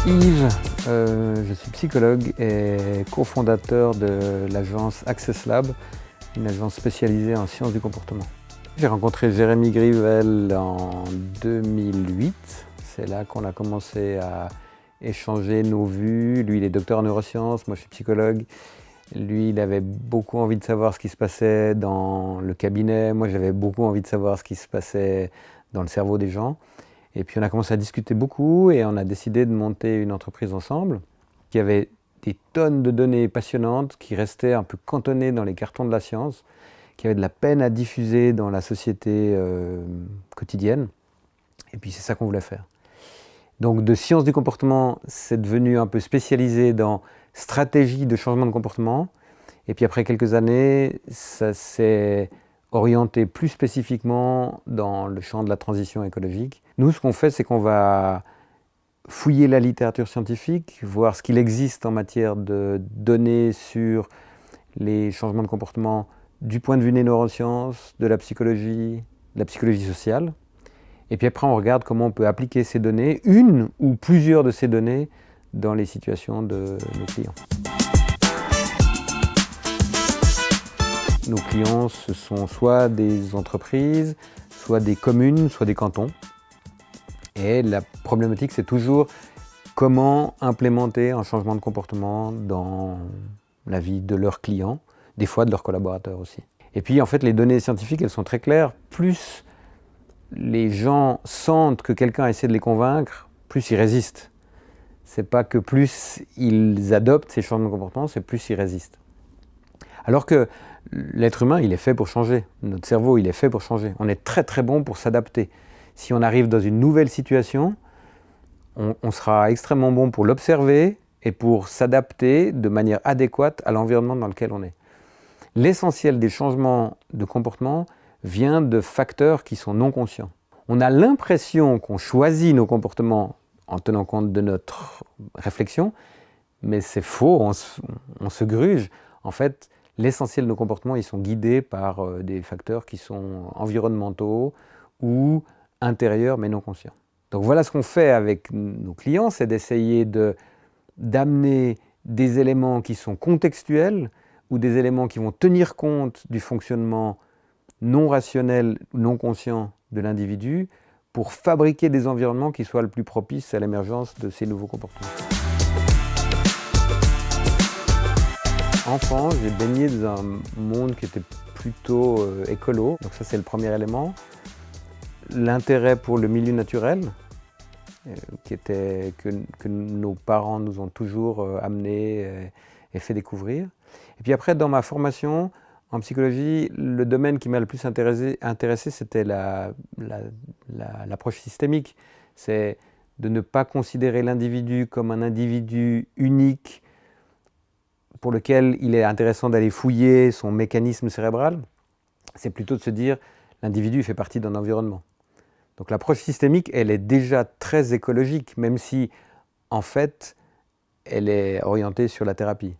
Yves, je suis psychologue et cofondateur de l'agence Access Lab, une agence spécialisée en sciences du comportement. J'ai rencontré Jérémy Grivel en 2008. C'est là qu'on a commencé à échanger nos vues. Lui, il est docteur en neurosciences, moi je suis psychologue. Lui, il avait beaucoup envie de savoir ce qui se passait dans le cabinet. Moi, j'avais beaucoup envie de savoir ce qui se passait dans le cerveau des gens. Et puis on a commencé à discuter beaucoup et on a décidé de monter une entreprise ensemble qui avait des tonnes de données passionnantes qui restaient un peu cantonnées dans les cartons de la science, qui avaient de la peine à diffuser dans la société quotidienne. Et puis c'est ça qu'on voulait faire. Donc de sciences du comportement, c'est devenu un peu spécialisé dans stratégie de changement de comportement. Et puis après quelques années, ça s'est orienté plus spécifiquement dans le champ de la transition écologique. Nous, ce qu'on fait, c'est qu'on va fouiller la littérature scientifique, voir ce qu'il existe en matière de données sur les changements de comportement du point de vue des neurosciences, de la psychologie sociale. Et puis après, on regarde comment on peut appliquer ces données, une ou plusieurs de ces données, dans les situations de nos clients. Nos clients, ce sont soit des entreprises, soit des communes, soit des cantons. Et la problématique, c'est toujours comment implémenter un changement de comportement dans la vie de leurs clients, des fois de leurs collaborateurs aussi. Et puis, en fait, les données scientifiques, elles sont très claires. Plus les gens sentent que quelqu'un essaie de les convaincre, plus ils résistent. C'est pas que plus ils adoptent ces changements de comportement, c'est plus ils résistent. Alors que l'être humain, il est fait pour changer. Notre cerveau, il est fait pour changer. On est très très bon pour s'adapter. Si on arrive dans une nouvelle situation, on sera extrêmement bon pour l'observer et pour s'adapter de manière adéquate à l'environnement dans lequel on est. L'essentiel des changements de comportement vient de facteurs qui sont non conscients. On a l'impression qu'on choisit nos comportements en tenant compte de notre réflexion, mais c'est faux, on se gruge. En fait, l'essentiel de nos comportements, ils sont guidés par des facteurs qui sont environnementaux ou intérieurs mais non conscients. Donc voilà ce qu'on fait avec nos clients, c'est d'essayer d'amener des éléments qui sont contextuels ou des éléments qui vont tenir compte du fonctionnement non rationnel, non conscient de l'individu pour fabriquer des environnements qui soient le plus propices à l'émergence de ces nouveaux comportements. Enfant, j'ai baigné dans un monde qui était plutôt écolo, donc ça c'est le premier élément. L'intérêt pour le milieu naturel, que nos parents nous ont toujours amené et fait découvrir. Et puis après, dans ma formation en psychologie, le domaine qui m'a le plus intéressé c'était l'approche systémique. C'est de ne pas considérer l'individu comme un individu unique pour lequel il est intéressant d'aller fouiller son mécanisme cérébral. C'est plutôt de se dire l'individu fait partie d'un environnement. Donc l'approche systémique, elle est déjà très écologique, même si, en fait, elle est orientée sur la thérapie.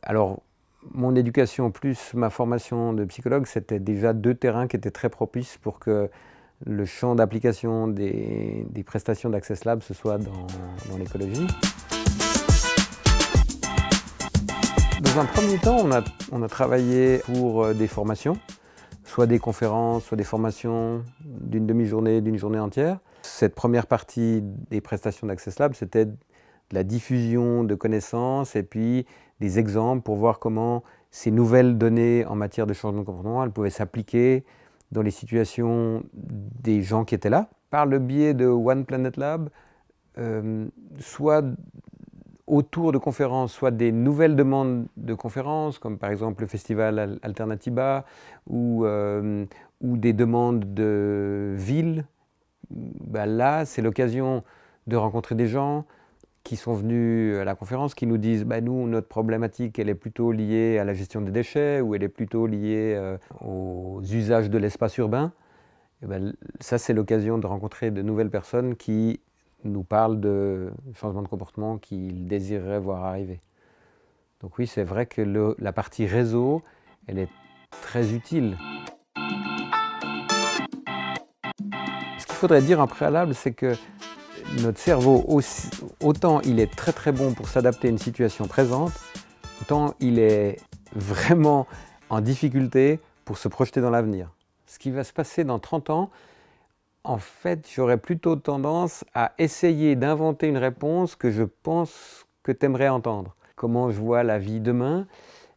Alors, mon éducation plus ma formation de psychologue, c'était déjà deux terrains qui étaient très propices pour que le champ d'application des prestations d'Access Lab ce soit dans l'écologie. Dans un premier temps, on a travaillé pour des formations, soit des conférences, soit des formations d'une demi-journée, d'une journée entière. Cette première partie des prestations d'Access Lab, c'était de la diffusion de connaissances et puis des exemples pour voir comment ces nouvelles données en matière de changement de comportement, elles pouvaient s'appliquer dans les situations des gens qui étaient là. Par le biais de One Planet Lab, soit autour de conférences, soit des nouvelles demandes de conférences, comme par exemple le festival Alternatiba, ou des demandes de villes. Ben là, c'est l'occasion de rencontrer des gens qui sont venus à la conférence, qui nous disent nous, notre problématique, elle est plutôt liée à la gestion des déchets, ou elle est plutôt liée aux usages de l'espace urbain. Et ça, c'est l'occasion de rencontrer de nouvelles personnes qui nous parlent de changements de comportement qu'ils désireraient voir arriver. Donc oui, c'est vrai que la partie réseau, elle est très utile. Ce qu'il faudrait dire en préalable, c'est que notre cerveau, autant il est très très bon pour s'adapter à une situation présente, autant il est vraiment en difficulté pour se projeter dans l'avenir. Ce qui va se passer dans 30 ans, en fait, j'aurais plutôt tendance à essayer d'inventer une réponse que je pense que tu aimerais entendre. Comment je vois la vie demain?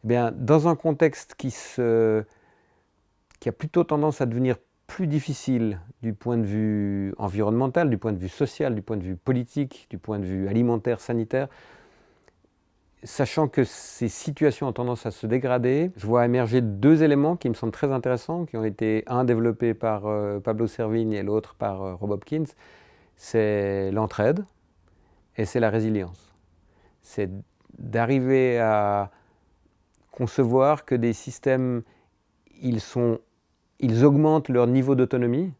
Eh bien, dans un contexte qui a plutôt tendance à devenir plus difficile du point de vue environnemental, du point de vue social, du point de vue politique, du point de vue alimentaire, sanitaire, sachant que ces situations ont tendance à se dégrader, je vois émerger deux éléments qui me semblent très intéressants, qui ont été un développé par Pablo Servigne et l'autre par Rob Hopkins. C'est l'entraide et c'est la résilience. C'est d'arriver à concevoir que des systèmes, ils augmentent leur niveau d'autonomie,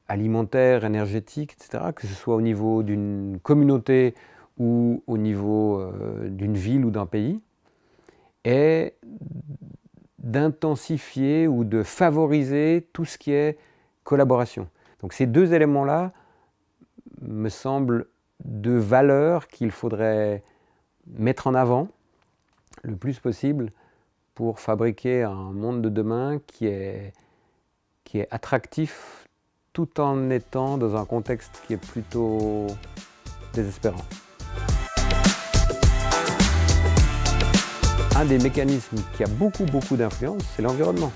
alimentaire, énergétique, etc., que ce soit au niveau d'une communauté ou au niveau d'une ville ou d'un pays, et d'intensifier ou de favoriser tout ce qui est collaboration. Donc ces deux éléments-là me semblent deux valeurs qu'il faudrait mettre en avant le plus possible pour fabriquer un monde de demain qui est attractif tout en étant dans un contexte qui est plutôt désespérant. Un des mécanismes qui a beaucoup d'influence, c'est l'environnement.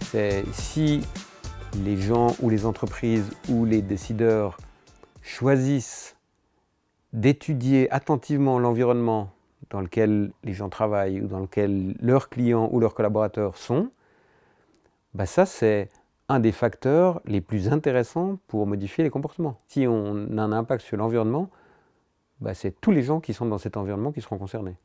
C'est si les gens ou les entreprises ou les décideurs choisissent d'étudier attentivement l'environnement dans lequel les gens travaillent ou dans lequel leurs clients ou leurs collaborateurs sont, ça c'est un des facteurs les plus intéressants pour modifier les comportements. Si on a un impact sur l'environnement, c'est tous les gens qui sont dans cet environnement qui seront concernés.